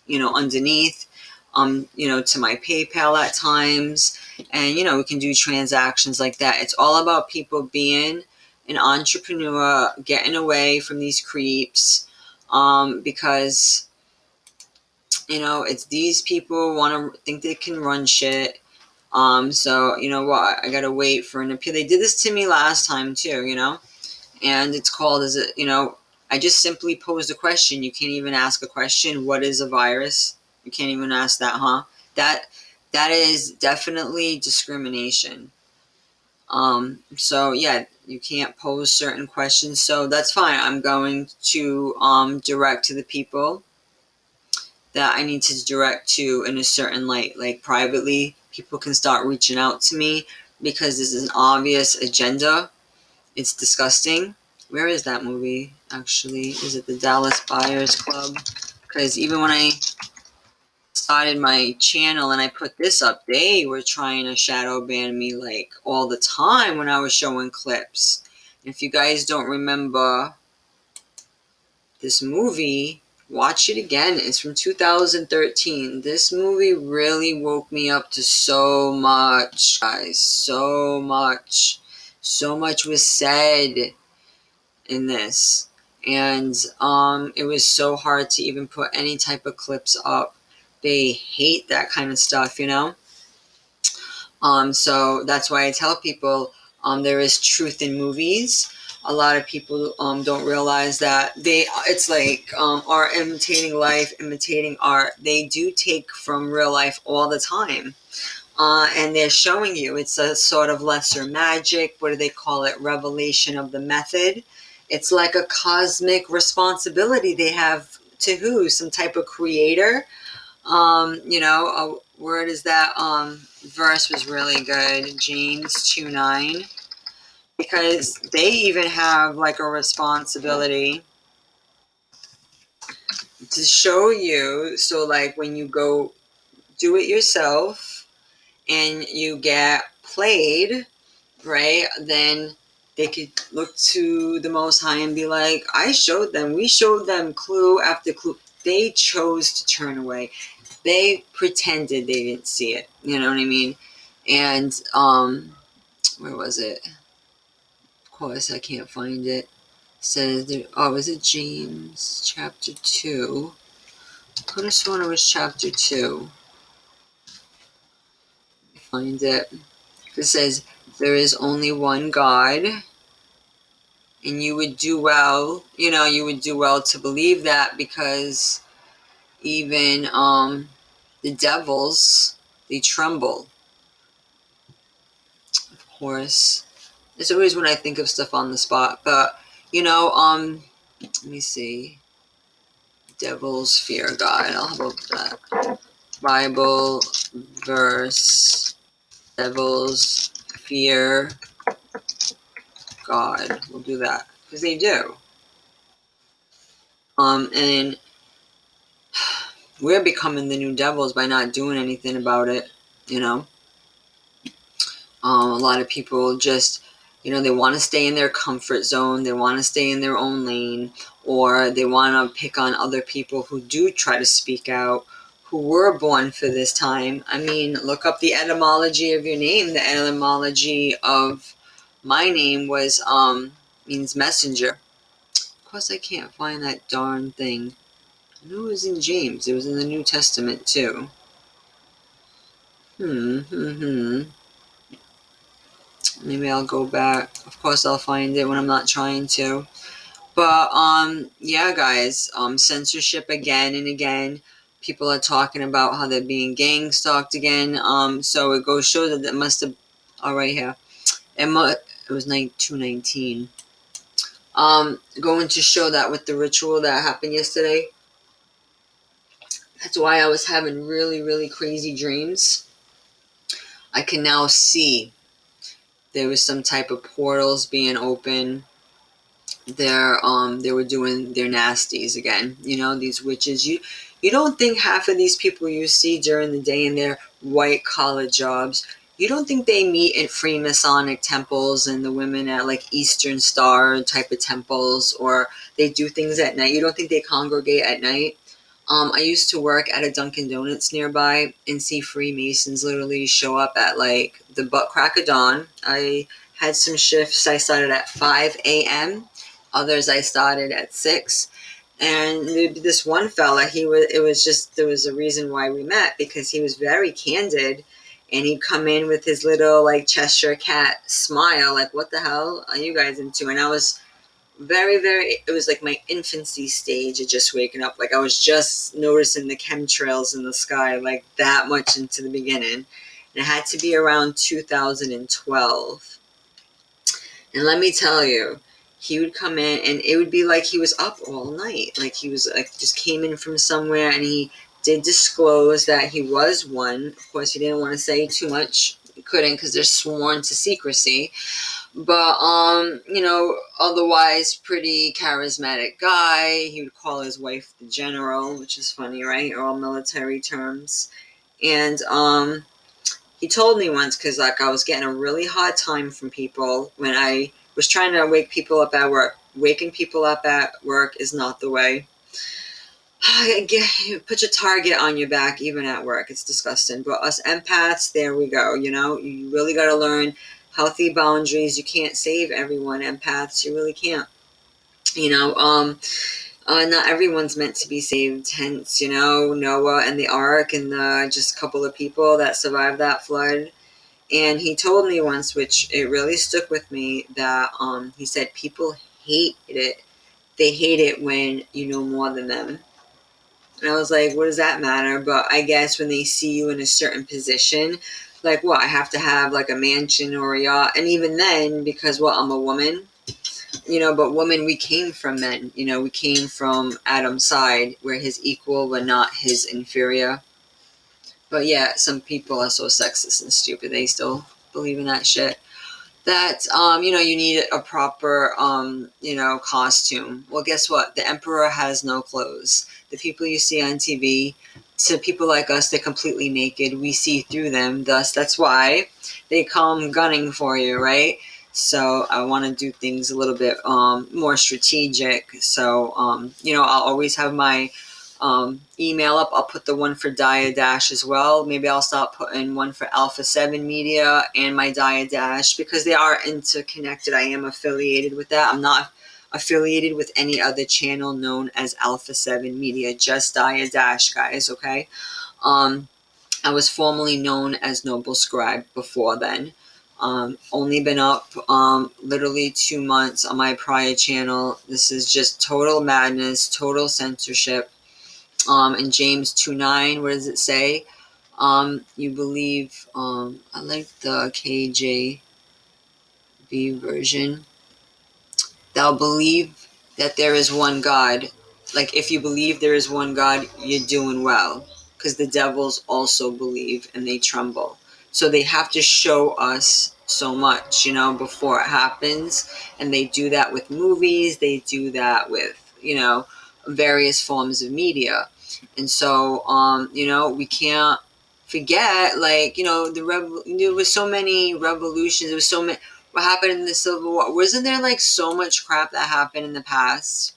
underneath, to my PayPal at times, and we can do transactions like that. It's all about people being an entrepreneur, getting away from these creeps. Because it's these people want to think they can run shit. So you know what? I gotta wait for an appeal. They did this to me last time too, and it's called I just simply posed a question. You can't even ask a question. What is a virus? You can't even ask that, huh? That is definitely discrimination. So yeah, you can't pose certain questions, so that's fine. I'm going to direct to the people that I need to direct to in a certain light. Like privately, people can start reaching out to me because this is an obvious agenda. It's disgusting. Where is that movie, actually? Is it the Dallas Buyers Club? Because even when I started my channel and I put this up, they were trying to shadow ban me like all the time when I was showing clips. If you guys don't remember this movie, watch it again. It's from 2013. This movie really woke me up to so much, guys. So much. So much was said in this. And it was so hard to even put any type of clips up. They hate that kind of stuff, So that's why I tell people there is truth in movies. A lot of people don't realize that it's like art imitating life, imitating art. They do take from real life all the time. And they're showing you it's a sort of lesser magic. What do they call it? Revelation of the method. It's like a cosmic responsibility they have to who? Some type of creator. A word is that verse was really good, James 2:9, because they even have like a responsibility to show you. So like when you go do it yourself and you get played, right, then they could look to the Most High and be like, we showed them clue after clue. They chose to turn away. They pretended they didn't see it. You know what I mean? And where was it? Of course, I can't find it. says, oh, is it James chapter 2? I could have sworn it was chapter 2. Find it. It says, there is only one God, and you would do well, you would do well to believe that, because even the devils, they tremble. Of course, it's always when I think of stuff on the spot, but let me see. Devils fear God. I'll have that. Bible verse. Devils fear God. We'll do that because they do. And we're becoming the new devils by not doing anything about it. A lot of people just, they want to stay in their comfort zone. They want to stay in their own lane, or they want to pick on other people who do try to speak out, who were born for this time. I mean, look up the etymology of your name. The etymology of my name was, means messenger. Of course, I can't find that darn thing. I knew it was in James. It was in the New Testament, too. Maybe I'll go back. Of course, I'll find it when I'm not trying to. But, yeah, guys, censorship again and again. People are talking about how they're being gang stalked again. So it goes show that it must have, right here. It was 219. Going to show that with the ritual that happened yesterday. That's why I was having really, really crazy dreams. I can now see there was some type of portals being open. They were doing their nasties again. These witches. You don't think half of these people you see during the day in their white collar jobs, you don't think they meet at Freemasonic temples and the women at like Eastern Star type of temples, or they do things at night? You don't think they congregate at night? I used to work at a Dunkin' Donuts nearby and see Freemasons literally show up at like the butt crack of dawn. I had some shifts. I started at 5 a.m. Others I started at 6. And this one fella, there was a reason why we met, because he was very candid, and he'd come in with his little like Cheshire cat smile, like, what the hell are you guys into? And I was very, very, it was like my infancy stage of just waking up. Like I was just noticing the chemtrails in the sky, like that much into the beginning. And it had to be around 2012. And let me tell you, he would come in and it would be like he was up all night. Like he was like just came in from somewhere, and he did disclose that he was one. Of course, he didn't want to say too much. He couldn't, because they're sworn to secrecy. But, otherwise pretty charismatic guy. He would call his wife the general, which is funny, right? All military terms. And, he told me once, because like I was getting a really hard time from people when I was trying to wake people up at work. Waking people up at work is not the way. Put your target on your back even at work. It's disgusting. But us empaths, there we go. You really got to learn healthy boundaries. You can't save everyone. Empaths, you really can't. Not everyone's meant to be saved. Hence, Noah and the ark, and just a couple of people that survived that flood. And he told me once, which it really stuck with me, that he said people hate it. They hate it when you know more than them. And I was like, what does that matter? But I guess when they see you in a certain position, like, what, I have to have like a mansion or a yacht. And even then, because, I'm a woman, but women, we came from men. We came from Adam's side, where his equal were not his inferior. But yeah, some people are so sexist and stupid. They still believe in that shit. That, you need a proper, costume. Well, guess what? The emperor has no clothes. The people you see on TV, to people like us, they're completely naked. We see through them. Thus, that's why they come gunning for you, right? So I want to do things a little bit more strategic. So, I'll always have my email up. I'll put the one for Dia Dash as well. Maybe I'll start putting one for Alpha 7 Media and my Dia Dash, because they are interconnected. I am affiliated with that. I'm not affiliated with any other channel known as Alpha 7 Media. Just die a dash, guys, okay? I was formerly known as Noble Scribe before then. Only been up literally 2 months on my prior channel. This is just total madness, total censorship. In James 2:9, what does it say? You believe, I like the KJV version. Thou believe that there is one God. Like, if you believe there is one God, you're doing well. Because the devils also believe and they tremble. So they have to show us so much, before it happens. And they do that with movies. They do that with, various forms of media. And so, we can't forget, like, there was so many revolutions. There was so many. What happened in the Civil War? Wasn't there like so much crap that happened in the past,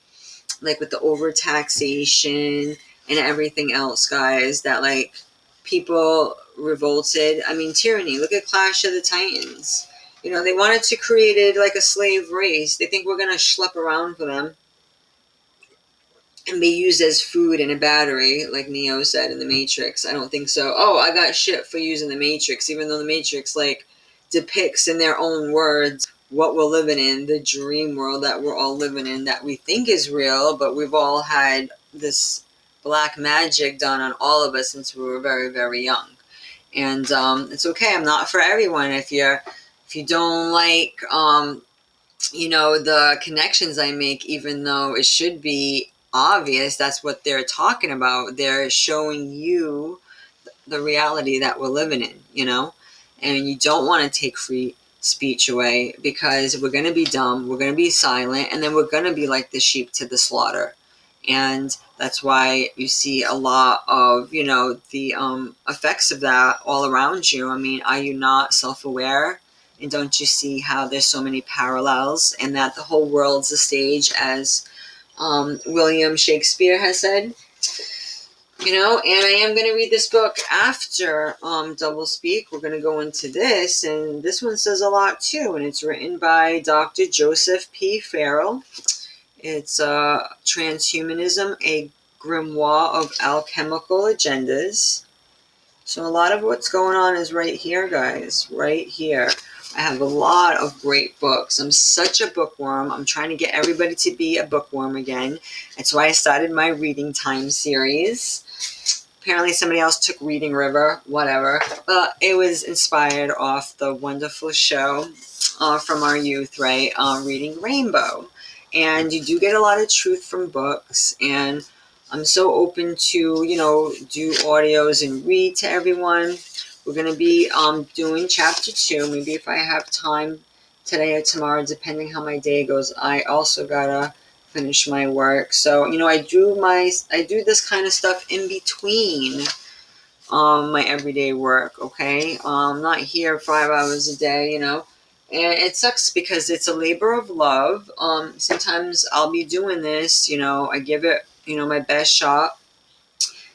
like with the overtaxation and everything else, guys? That like people revolted. I mean, tyranny. Look at Clash of the Titans. They wanted to create it like a slave race. They think we're gonna schlep around for them and be used as food in a battery, like Neo said in the Matrix. I don't think so. Oh, I got shit for using the Matrix, even though the Matrix like depicts in their own words what we're living in, the dream world that we're all living in, that we think is real, but we've all had this black magic done on all of us since we were very, very young. And it's okay. I'm not for everyone. If you don't like the connections I make, even though it should be obvious that's what they're talking about, they're showing you the reality that we're living in, and you don't want to take free speech away, because we're going to be dumb, we're going to be silent, and then we're going to be like the sheep to the slaughter. And that's why you see a lot of, the effects of that all around you. I mean, are you not self-aware? And don't you see how there's so many parallels, and that the whole world's a stage, as William Shakespeare has said? And I am going to read this book after doublespeak. We're going to go into this, and this one says a lot too, and it's written by Dr. Joseph P. Farrell. It's Transhumanism, a grimoire of alchemical agendas. So a lot of what's going on is right here, guys, right here. I have a lot of great books. I'm such a bookworm. I'm trying to get everybody to be a bookworm again. That's why I started my reading time series. Apparently somebody else took Reading River, whatever. But it was inspired off the wonderful show from our youth, right? Reading Rainbow. And you do get a lot of truth from books. And I'm so open to, do audios and read to everyone. We're going to be doing chapter 2. Maybe if I have time today or tomorrow, depending how my day goes. I also got to finish my work. So, I do this kind of stuff in between my everyday work, okay? I'm not here 5 hours a day, and it sucks because it's a labor of love. Sometimes I'll be doing this, I give it, my best shot,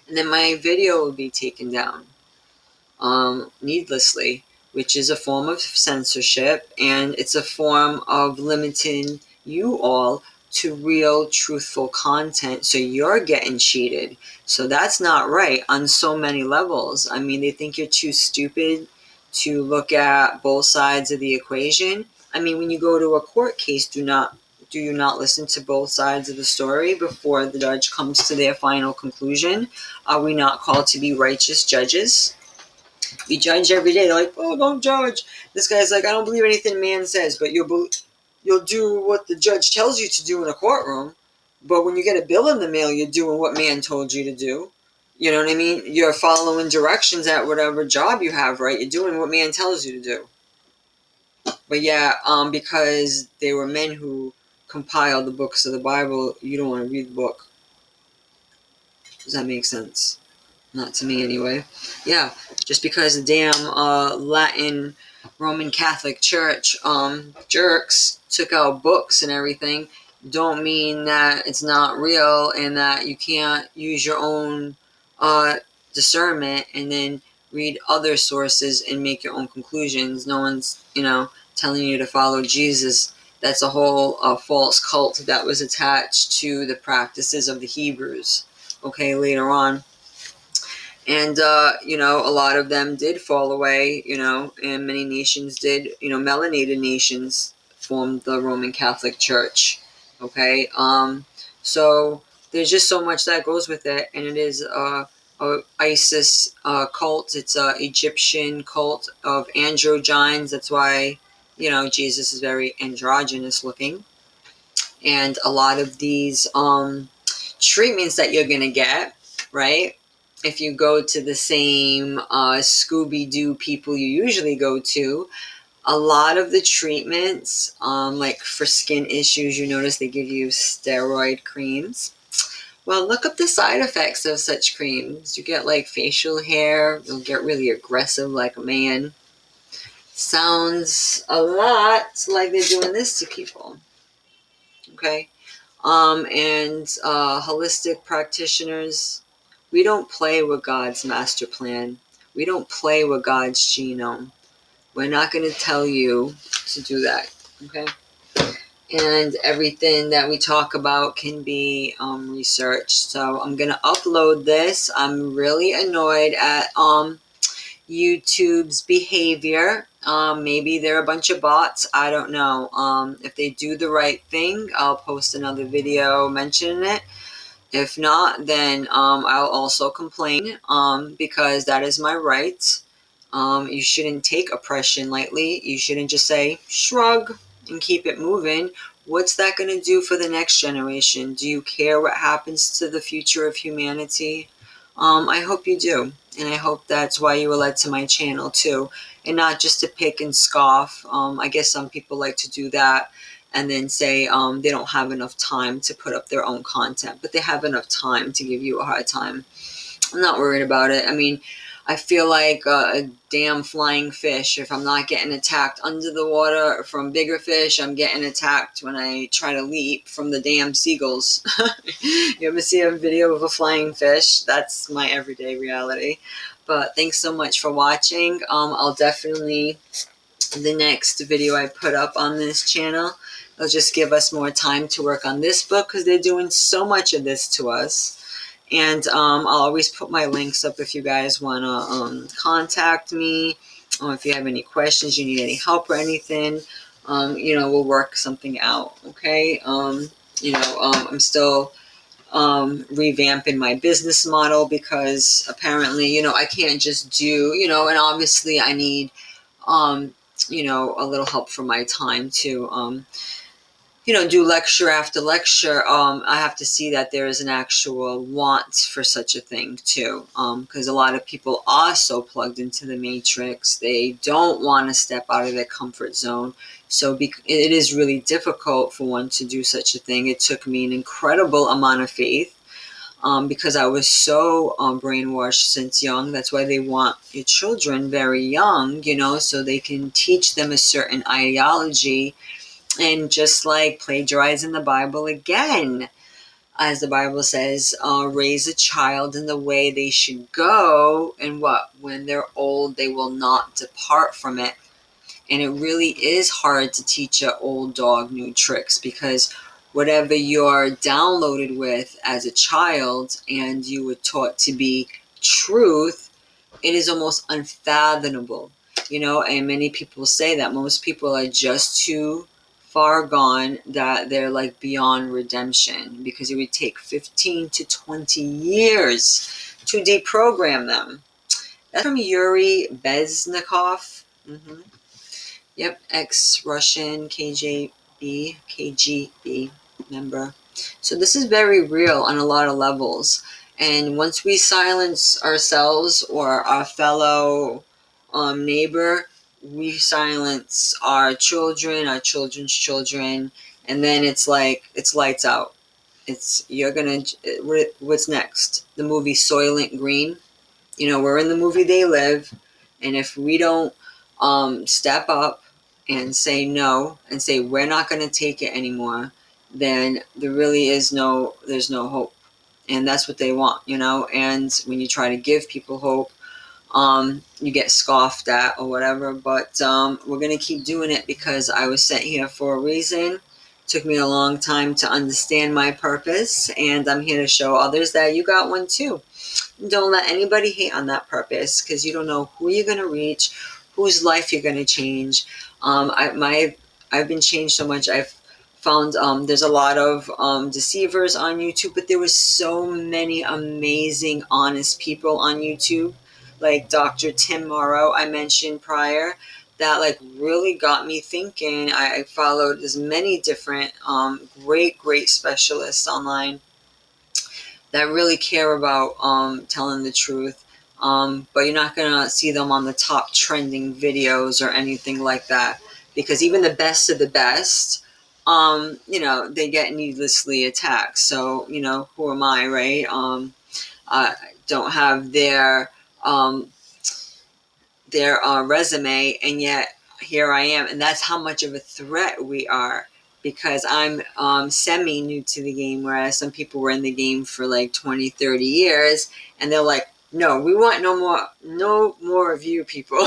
and then my video will be taken down needlessly, which is a form of censorship, and it's a form of limiting you all to real, truthful content, so you're getting cheated. So that's not right on so many levels. I mean, they think you're too stupid to look at both sides of the equation. I mean, when you go to a court case, do you not listen to both sides of the story before the judge comes to their final conclusion? Are we not called to be righteous judges? We judge every day. They're like, oh, don't judge. This guy's like, I don't believe anything man says, but you'll do what the judge tells you to do in a courtroom. But when you get a bill in the mail, you're doing what man told you to do. You know what I mean? You're following directions at whatever job you have, right? You're doing what man tells you to do. But yeah, because they were men who compiled the books of the Bible, you don't want to read the book. Does that make sense? Not to me, anyway. Yeah, just because the damn Latin Roman Catholic Church jerks took out books and everything, don't mean that it's not real and that you can't use your own discernment and then read other sources and make your own conclusions. No one's, telling you to follow Jesus That's a whole false cult that was attached to the practices of the Hebrews, okay, later on. And, a lot of them did fall away, and many nations did, melanated nations formed the Roman Catholic Church, okay? So there's just so much that goes with it, and it is a ISIS cult. It's a Egyptian cult of androgynes. That's why, Jesus is very androgynous looking. And a lot of these treatments that you're going to get, right? If you go to the same Scooby-Doo people you usually go to, a lot of the treatments, like for skin issues, you notice they give you steroid creams. Well, look up the side effects of such creams. You get like facial hair, you'll get really aggressive like a man. Sounds a lot like they're doing this to people. Okay? And holistic practitioners, we don't play with God's master plan. We don't play with God's genome. We're not going to tell you to do that, okay? And everything that we talk about can be researched. So I'm going to upload this. I'm really annoyed at YouTube's behavior. Maybe they're a bunch of bots. I don't know. If they do the right thing, I'll post another video mentioning it. If not, then I'll also complain because that is my right. You shouldn't take oppression lightly. You shouldn't just say, shrug, and keep it moving. What's that going to do for the next generation? Do you care what happens to the future of humanity? I hope you do. And I hope that's why you were led to my channel too. And not just to pick and scoff. I guess some people like to do that and then say they don't have enough time to put up their own content. But they have enough time to give you a hard time. I'm not worried about it. I mean, I feel like a damn flying fish. If I'm not getting attacked under the water from bigger fish, I'm getting attacked when I try to leap from the damn seagulls. You ever see a video of a flying fish? That's my everyday reality. But thanks so much for watching. I'll definitely, the next video I put up on this channel, it'll just give us more time to work on this book because they're doing so much of this to us. And I'll always put my links up if you guys want to contact me, or if you have any questions, you need any help or anything, we'll work something out, okay? I'm still revamping my business model because apparently, I can't just do, and obviously I need, a little help for my time to, do lecture after lecture. I have to see that there is an actual want for such a thing too, because a lot of people are so plugged into the matrix, they don't want to step out of their comfort zone. So it is really difficult for one to do such a thing. It took me an incredible amount of faith, because I was so brainwashed since young. That's why they want your children very young, so they can teach them a certain ideology. And just like plagiarizing the Bible again, as the Bible says, raise a child in the way they should go, and what? When they're old, they will not depart from it. And it really is hard to teach an old dog new tricks, because whatever you're downloaded with as a child and you were taught to be truth, it is almost unfathomable, and many people say that most people are just too far gone, that they're like beyond redemption, because it would take 15 to 20 years to deprogram them. That's from Yuri Beznikov. Yep, ex-Russian KGB member. So this is very real on a lot of levels. And once we silence ourselves or our fellow neighbor, we silence our children, our children's children, and then it's like, it's lights out. What's next? The movie Soylent Green. We're in the movie They Live, and if we don't step up and say no, and say we're not going to take it anymore, then there really is there's no hope. And that's what they want, and when you try to give people hope, you get scoffed at or whatever. But we're going to keep doing it because I was sent here for a reason. Took me a long time to understand my purpose, and I'm here to show others that you got one too. Don't let anybody hate on that purpose, because you don't know who you're going to reach, whose life you're going to change. I've been changed so much. I've found there's a lot of deceivers on YouTube, but there was so many amazing, honest people on YouTube, like Dr. Tim Morrow I mentioned prior, that like really got me thinking. I followed as many different great specialists online that really care about telling the truth. But you're not going to see them on the top trending videos or anything like that, because even the best of the best, they get needlessly attacked. So, who am I, right? I don't have their resume, and yet here I am. And that's how much of a threat we are, because I'm semi new to the game, whereas some people were in the game for like 20, 30 years, and they're like, no, we want no more of you people.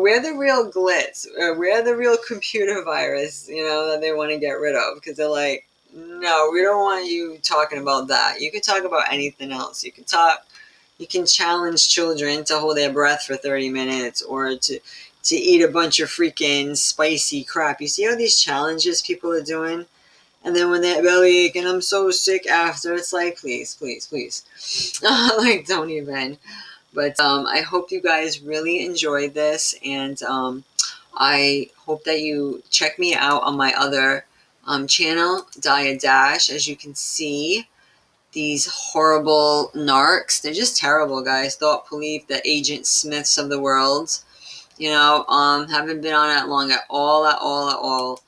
We're the real glitz. We're the real computer virus, that they want to get rid of, because they're like, no, we don't want you talking about that. You can talk about anything else. You can challenge children to hold their breath for 30 minutes, or to eat a bunch of freaking spicy crap. You see all these challenges people are doing? And then when they're belly ache and I'm so sick after, it's like, please. Like, don't even. But I hope you guys really enjoyed this, and I hope that you check me out on my other channel, Dia Dash. As you can see, these horrible narcs, they're just terrible, guys. Thought believe the Agent Smiths of the world. Haven't been on it long at all.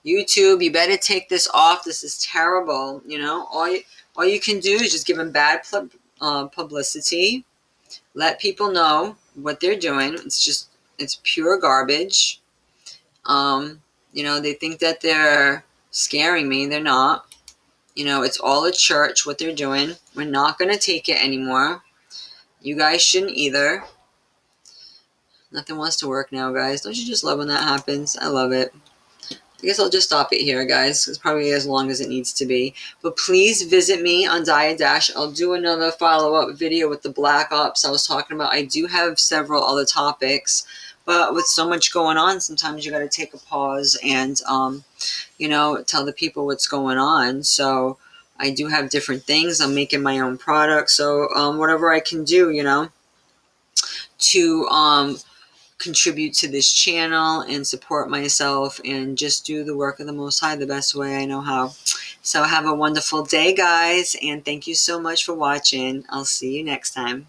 YouTube, you better take this off. This is terrible. All you can do is just give them bad publicity. Let people know what they're doing. It's pure garbage. They think that they're scaring me. They're not. It's all a church, what they're doing. We're not going to take it anymore. You guys shouldn't either. Nothing wants to work now, guys. Don't you just love when that happens? I love it. I guess I'll just stop it here, guys. It's probably as long as it needs to be. But please visit me on Dia Dash. I'll do another follow-up video with the Black Ops I was talking about. I do have several other topics, but with so much going on, sometimes you got to take a pause and, tell the people what's going on. So I do have different things. I'm making my own product. So whatever I can do, to contribute to this channel and support myself and just do the work of the Most High the best way I know how. So have a wonderful day, guys, and thank you so much for watching. I'll see you next time.